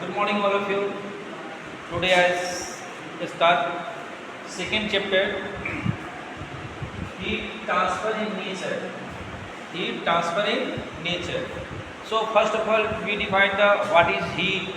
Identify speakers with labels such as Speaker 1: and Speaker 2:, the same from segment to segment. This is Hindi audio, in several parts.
Speaker 1: Good morning, all of you. Today I start second chapter, heat transfer in nature. Heat transfer in nature. So first of all, we define the what is heat,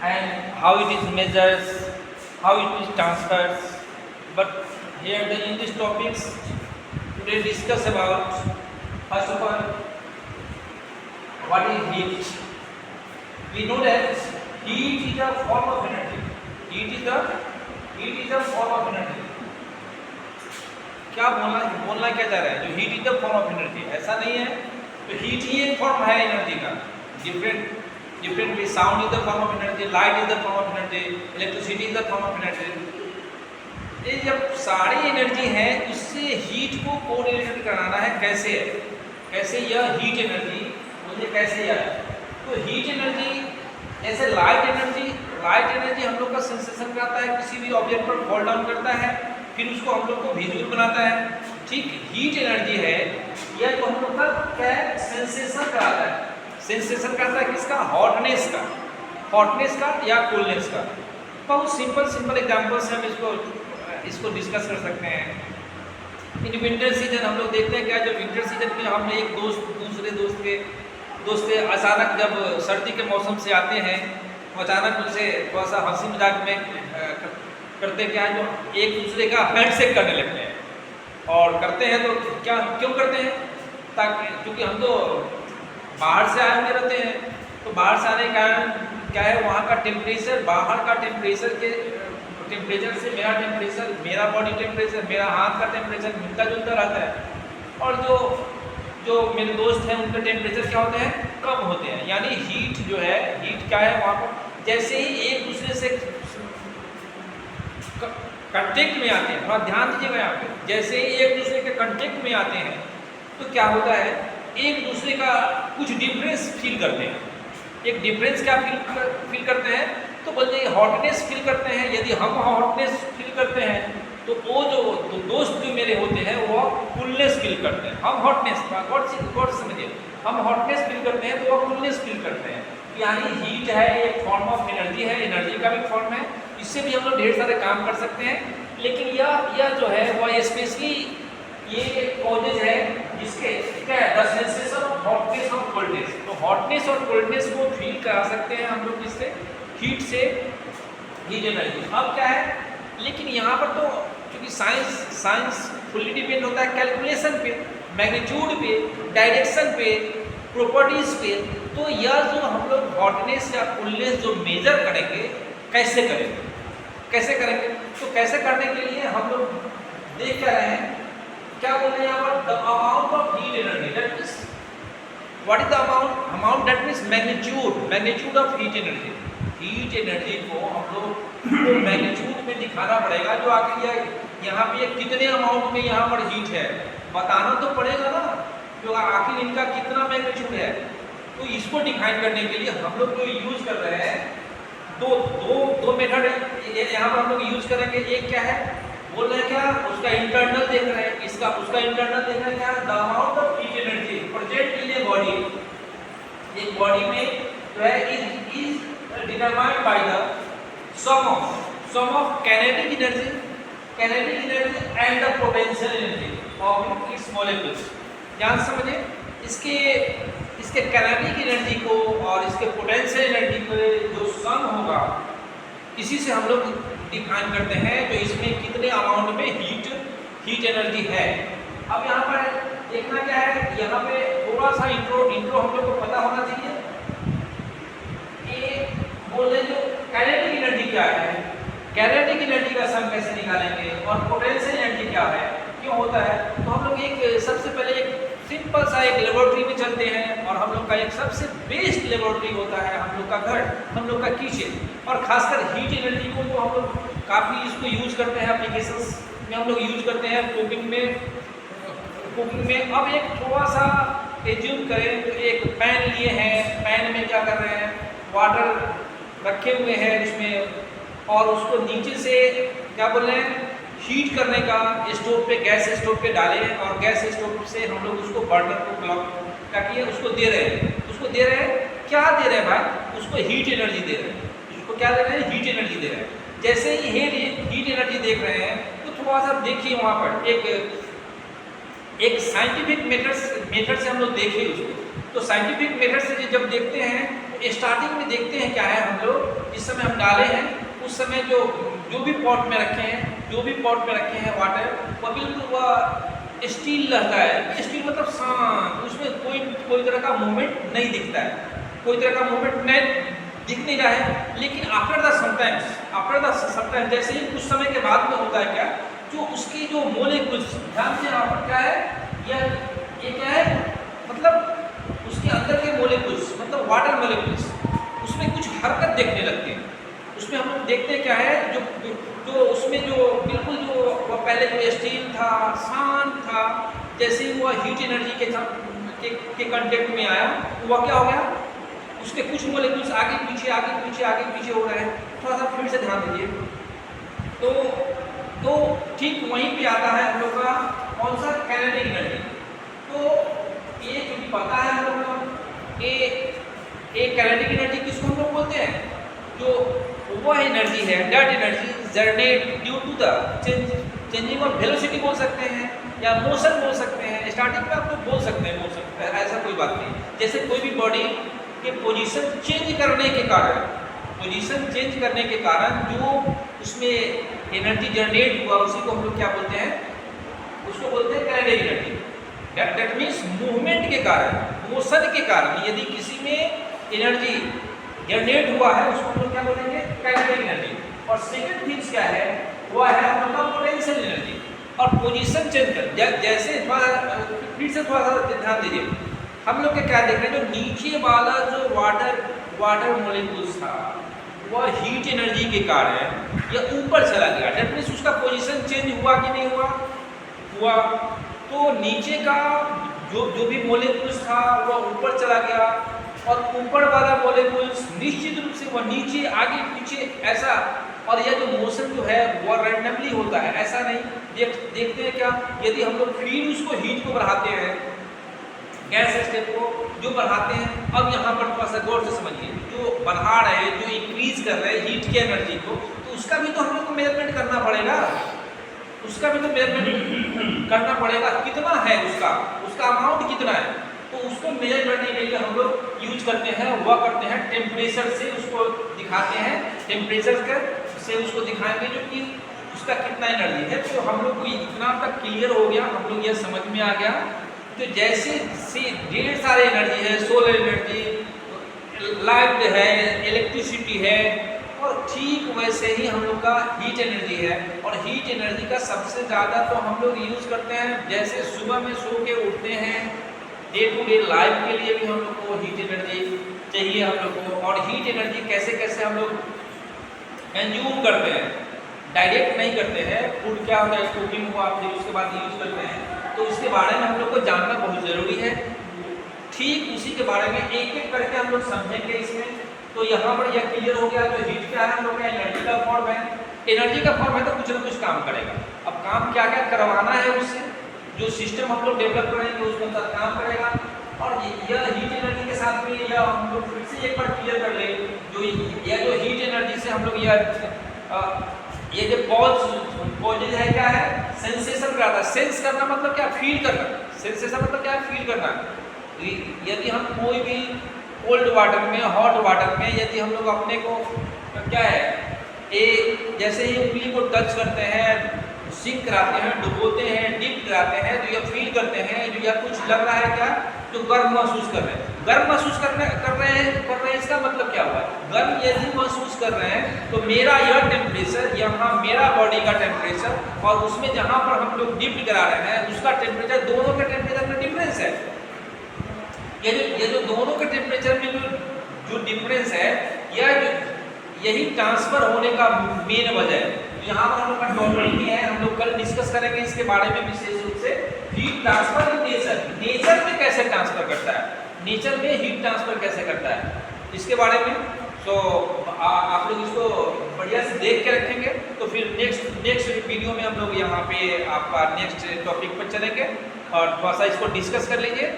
Speaker 1: and how it is measures, how it is transfers. But here in these topics, today discuss about first of all what is heat. We know that heat is a form of energy. Heat is a form of energy. क्या बोलना क्या चाह रहा है? जो heat is the form of energy, ऐसा नहीं है। तो हीट ही एक फॉर्म है एनर्जी का। Different sound is the form of energy, light is the form of energy, electricity is the form of energy. ये जब सारी एनर्जी है, उससे हीट को कोरिलेट कराना है। कैसे यह हीट एनर्जी मुझे कैसे याद है? तो हीट एनर्जी ऐसे लाइट एनर्जी हम लोग का सेंसेशन कराता है, किसी भी ऑब्जेक्ट पर फॉल डाउन करता है, फिर उसको हम लोग को विजुअल बनाता है। ठीक, हीट एनर्जी है यह तो हम लोग का क्या है? सेंसेशन कराता है। सेंसेशन कराता है किसका? हॉटनेस का या कूलनेस का। बहुत सिंपल एग्जांपल से हम इसको डिस्कस कर सकते हैं। इन विंटर सीजन हम लोग देखते हैं क्या, जब विंटर सीजन में हम एक दूसरे दोस्त के अचानक जब सर्दी के मौसम से आते हैं, तो अचानक उनसे थोड़ा सा हंसी मजाक में करते क्या है, जो एक दूसरे का हैंडशेक करने लगते हैं। और करते हैं तो क्यों करते हैं? ताकि क्योंकि हम तो बाहर से आए हुए रहते हैं, तो बाहर से आने के कारण क्या है, वहाँ का टेम्परेचर, बाहर का टेम्परेचर से मेरा टेम्परेचर, मेरा बॉडी टेम्परेचर, मेरा हाथ का टेम्परेचर मिलता जुलता रहता है। और जो मेरे दोस्त हैं उनके टेम्परेचर क्या होते हैं? कम होते हैं। यानी हीट जो है, हीट क्या है वहाँ पर, जैसे ही एक दूसरे से कंटेक्ट में आते हैं, थोड़ा ध्यान दीजिएगा यहाँ पे, जैसे ही एक दूसरे के कंटेक्ट में आते हैं तो क्या होता है, एक दूसरे का कुछ डिफरेंस फील करते हैं। एक डिफरेंस क्या फील करते हैं? तो बोलते हैं हॉटनेस फील करते हैं। यदि हम हॉटनेस फील करते हैं तो वो जो दोस्त जो मेरे होते हैं वो कूलनेस फील करते हैं। हम हॉटनेस गॉड समझिए, हम हॉटनेस फील करते हैं तो वो कूलनेस फील करते हैं। यानी हीट है एक फॉर्म ऑफ एनर्जी है, एनर्जी का भी फॉर्म है। इससे भी हम लोग ढेर सारे काम कर सकते हैं। लेकिन यह जो है वह स्पेशली ये कॉजेज है जिसके क्या है, द सेंसेशन ऑफ हॉटनेस और कोल्डनेस। तो हॉटनेस और कोल्डनेस को फील करा सकते हैं हम लोग किससे? हीट से, हीट एनर्जी। अब क्या है, लेकिन यहाँ पर तो क्योंकि साइंस फुल्ली डिपेंड होता है कैलकुलेशन पे, मैग्नीट्यूड पे, डायरेक्शन पे, प्रॉपर्टीज पे। तो यह जो हम लोग हॉटनेस या कूलनेस जो मेजर करेंगे, कैसे करेंगे? तो कैसे करने के लिए हम लोग देख क्या रहे हैं, क्या बोल रहे हैं यहाँ पर? The amount of heat energy, that means what is the amount that means magnitude of heat energy. Heat energy को हम लोग मैग्नीट्यूड में दिखाना पड़ेगा। जो आखिर यहाँ पे कितने अमाउंट में यहाँ पर हीट है बताना तो पड़ेगा ना, जो आखिर इनका कितना मैग्नीट्यूड है। तो इसको डिफाइन करने के लिए हम लोग जो यूज कर रहे हैं, दो मेथड यहाँ पर हम लोग यूज करेंगे। एक क्या है, बोल रहे हैं क्या, उसका इंटरनल देख रहे हैं, उसका इंटरनल देख रहे हैं क्या, the amount of heat energy present in a body. एक बॉडी में जो है is determined by the sum of kinetic energy and the potential energy of its molecules. ध्यान समझिए, इसके काइनेटिक एनर्जी को और इसके पोटेंशियल एनर्जी को जो सम होगा, इसी से हम लोग डिफाइन करते हैं तो इसमें कितने अमाउंट में हीट एनर्जी है। अब यहाँ पर देखना क्या है, यहाँ पे थोड़ा सा इंट्रो हम लोग को पता होना चाहिए। ये बोल रहे जो काइनेटिक एनर्जी क्या है, काइनेटिक एनर्जी का सम कैसे निकालेंगे, और पोटेंशियल एनर्जी क्या है, क्यों होता है। तो हम लोग सबसे पहले एक सिंपल सा एक लेबोरेटरी में चलते हैं, और हम लोग का एक सबसे बेस्ट लेबोरेटरी होता है हम लोग का घर, हम लोग का किचन। और खासकर हीट एनर्जी को तो हम लोग काफ़ी इसको यूज करते हैं, एप्लीकेशंस में हम लोग यूज करते हैं, कुकिंग में। अब एक थोड़ा सा एज्यूम करें तो एक पैन लिए हैं, पैन में क्या कर रहे हैं, वाटर रखे हुए हैं इसमें, और उसको नीचे से क्या बोल रहे हैं, हीट करने का स्टोव पे, गैस स्टोव पे डालें, और गैस स्टोव से हम लोग उसको बर्नर को क्या किए, उसको दे रहे हैं क्या दे रहे हैं भाई, उसको हीट एनर्जी दे रहे हैं। उसको क्या दे रहे हैं, हीट एनर्जी दे रहे हैं। जैसे ही हीट एनर्जी देख रहे हैं तो थोड़ा सा देखिए वहाँ पर एक साइंटिफिक मेथड से हम लोग देखें उसको। तो साइंटिफिक मेथड से जब देखते हैं तो स्टार्टिंग में देखते हैं क्या है, हम लोग जिस समय हम डाले हैं उस समय जो भी पॉट में रखे हैं वाटर, वो बिल्कुल वह स्टील रहता है। स्टील मतलब शांत, उसमें कोई तरह का मूवमेंट नहीं दिखता है, कोई तरह का मूवमेंट नहीं दिख नहीं रहा है। लेकिन आफ्टर द समटाइम्स जैसे ही कुछ समय के बाद में होता है क्या, जो उसकी जो मोलेकुल्स, ध्यान से यहाँ पर क्या है, ये क्या है, मतलब उसके अंदर के मोलेकुल्स, मतलब वाटर मोलेकुल्स, उसमें कुछ हरकत देखने लगते हैं। उसमें हम लोग देखते हैं क्या है, जो उसमें जो बिल्कुल जो वह पहले जो स्टील था, शांत था, जैसे ही वह हीट एनर्जी के कांटेक्ट में आया तो वह क्या हो गया, उसके कुछ मोलेकुल्स आगे पीछे हो रहे हैं। थोड़ा सा फिर से ध्यान दीजिए। तो ठीक वहीं पे आता है हम लोग का कौन सा, काइनेटिक एनर्जी। तो ये क्योंकि पता है हम लोग को ये काइनेटिक एनर्जी किसको हम लोग बोलते हैं, जो वह एनर्जी है, that energy generate due to the changing of velocity बोल सकते हैं या मोशन बोल सकते हैं। स्टार्टिंग में आप लोग बोल सकते हैं मोशन, ऐसा कोई बात नहीं। जैसे कोई भी बॉडी के पोजीशन चेंज करने के कारण जो उसमें एनर्जी जनरेट हुआ, उसी को हम लोग क्या बोलते हैं, उसको बोलते हैं kinetic energy. That means movement के कारण, मोशन के कारण यदि किसी में एनर्जी जनरेट हुआ है उसको हम लोग क्या बोलेंगे, काइनेटिक एनर्जी। और सेकंड थिंग्स क्या है, वह है हमारा पोटेंशियल एनर्जी। और पोजीशन चेंज कर, जैसे फिर से थोड़ा सा ध्यान दीजिए, हम लोग क्या देख रहे हैं, जो नीचे वाला जो वाटर मोलिक्यूल्स था वह हीट एनर्जी के कारण या ऊपर चला गया। दैट मीन्स उसका पोजीशन चेंज हुआ कि नहीं हुआ। तो नीचे का जो भी मोलिक्यूल्स था वह ऊपर चला गया, और ऊपर वाला मोलिक्यूल्स निश्चित रूप से वह नीचे आगे पीछे ऐसा। और यह जो मोशन जो है वह रैंडमली होता है, ऐसा नहीं। देखते हैं क्या, यदि हम लोग फिर उसको हीट को बढ़ाते हैं, गैस स्टेप को जो बढ़ाते हैं, अब यहाँ पर थोड़ा सा गौर से समझिए, जो बढ़ा रहे हैं, जो इंक्रीज कर रहे हैं हीट की एनर्जी को, तो उसका भी तो हम लोग को मेजरमेंट करना पड़ेगा, कितना है उसका अमाउंट कितना है। तो उसको मेजर करने के लिए हम लोग यूज करते हैं टेम्परेचर से उसको दिखाते हैं, टेम्परेचर से उसको दिखाएंगे जो कि उसका कितना एनर्जी है। तो हम लोग को इतना तक क्लियर हो गया, हम लोग यह समझ में आ गया। तो जैसे ढेर सारे एनर्जी है, सोलर एनर्जी, लाइट है, इलेक्ट्रिसिटी है, और ठीक वैसे ही हम लोग का हीट एनर्जी है। और हीट एनर्जी का सबसे ज़्यादा तो हम लोग यूज़ करते हैं, जैसे सुबह में सो के उठते हैं, डे टू डे लाइफ के लिए भी हम लोग को हीट एनर्जी चाहिए हम लोग को। और हीट एनर्जी कैसे हम लोग कंज्यूम करते हैं, डायरेक्ट नहीं करते हैं। फूड क्या होता है, कुकिंग हुआ, फिर उसके बाद यूज़ करते हैं, तो इसके बारे में हम लोग को जानना बहुत ज़रूरी है। ठीक उसी के बारे में एक एक करके हम लोग समझेंगे इसमें। तो यहाँ पर यह क्लियर हो गया, जो हीट क्या है हम लोग का एनर्जी का फॉर्म है। एनर्जी का फॉर्म है तो कुछ ना कुछ काम करेगा। अब काम क्या क्या करवाना है उससे, जो सिस्टम हम लोग डेवलप करेंगे उसके अनुसार काम करेगा। और यह हीट एनर्जी के साथ में यह हम लोग फिर से एक बार क्लियर कर ले, जो हीट एनर्जी से हम लोग ये जो पॉजिटिव है क्या है, सेंसेशन कराता है। सेंस करना मतलब क्या, फील करना। सेंसेशन मतलब क्या है, फील करना। यदि हम कोई भी कोल्ड वाटर में, हॉट वाटर में यदि हम लोग अपने को क्या है, जैसे ही उंगली को टच करते हैं, सिंक कराते हैं, डुबोते हैं, डीप कराते हैं, जो यह फील करते हैं, जो यह कुछ लग रहा है क्या, जो गर्म महसूस कर रहे हैं। गर्म महसूस कर रहे हैं, इसका मतलब क्या हुआ, गर्म यदि महसूस कर रहे हैं तो मेरा यह टेम्परेचर, यहाँ मेरा बॉडी का टेम्परेचर, और उसमें जहाँ पर हम लोग डिप करा रहे हैं उसका टेम्परेचर, दोनों के टेम्परेचर में डिफरेंस है। ये जो दोनों के टेम्परेचर में जो डिफरेंस है, यही ट्रांसफर होने का मेन वजह है। यहाँ पर हम लोग का टॉपिक है, हम लोग कल डिस्कस करेंगे इसके बारे में विशेष रूप से। हीट ट्रांसफर नेचर में कैसे ट्रांसफर करता है, नेचर में हीट ट्रांसफर कैसे करता है, इसके बारे में। तो आप लोग इसको बढ़िया से देख के रखेंगे, तो फिर नेक्स्ट वीडियो में हम लोग यहाँ पे आपका नेक्स्ट टॉपिक पर चलेंगे और थोड़ा सा इसको डिस्कस कर लीजिए।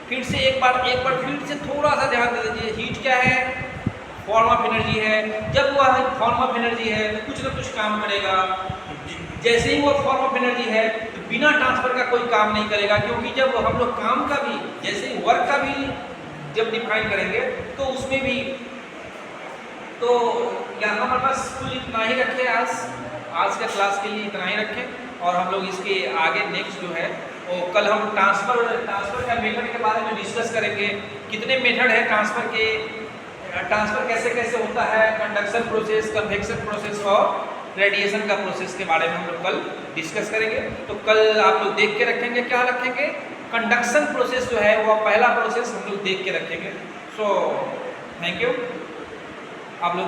Speaker 1: फिर से एक बार फिर से थोड़ा सा ध्यान दे दीजिए, हीट क्या क्या है, फॉर्म ऑफ एनर्जी है। जब वह फॉर्म ऑफ एनर्जी है तो कुछ ना कुछ काम करेगा। जैसे ही वो फॉर्म ऑफ एनर्जी है तो बिना ट्रांसफर का कोई काम नहीं करेगा, क्योंकि जब हम लोग काम का भी, जैसे ही वर्क का भी जब डिफाइन करेंगे तो उसमें भी, तो यहाँ हमारे पास कुल इतना ही रखें। आज के क्लास के लिए इतना ही रखें, और हम लोग इसके आगे नेक्स्ट जो है वो कल हम ट्रांसफ़र का मेथड के बारे में डिस्कस करेंगे। कितने मेथड है ट्रांसफ़र के, ट्रांसफ़र कैसे कैसे होता है, कंडक्शन प्रोसेस, कन्वेक्शन प्रोसेस और रेडिएशन का प्रोसेस के बारे में हम लोग कल डिस्कस करेंगे। तो कल आप लोग देख के रखेंगे, क्या रखेंगे, कंडक्शन प्रोसेस जो है वो पहला प्रोसेस हम लोग देख के रखेंगे। So thank you. आप लोग